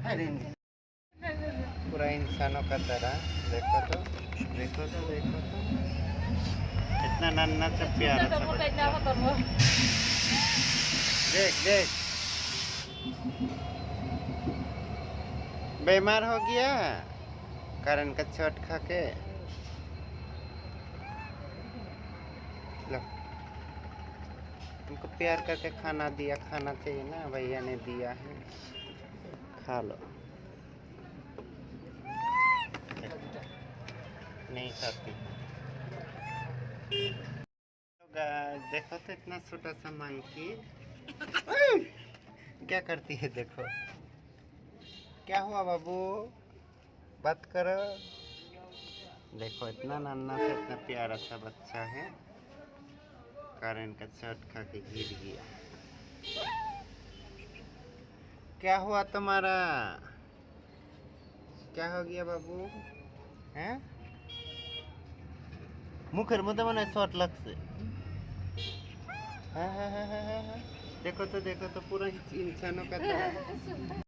अरे पूरा इंसानों का तरह। देखो तो देखो तो देखो तो इतना नन्हा सा प्यारा सा बच्चा। देख देख बीमार हो गया कारण का चोट खा के। लो तुमको प्यार करके खाना दिया, खाना चाहिए ना, भैया ने दिया है, खा लो। नहीं खाती। देखो तो इतना छोटा सा मंकी क्या करती है, देखो क्या हुआ बाबू, बात करो। देखो इतना नन्हा सा इतना प्यारा सा बच्चा है, कारण का चोट खा के गिर गया। क्या हुआ तुम्हारा, क्या हो गया बाबू हैं? मुखर मुद्दा मना शॉर्ट लग से। हाँ हाँ हाँ हाँ हाँ, देखो तो पूरा इंसानों का तरह।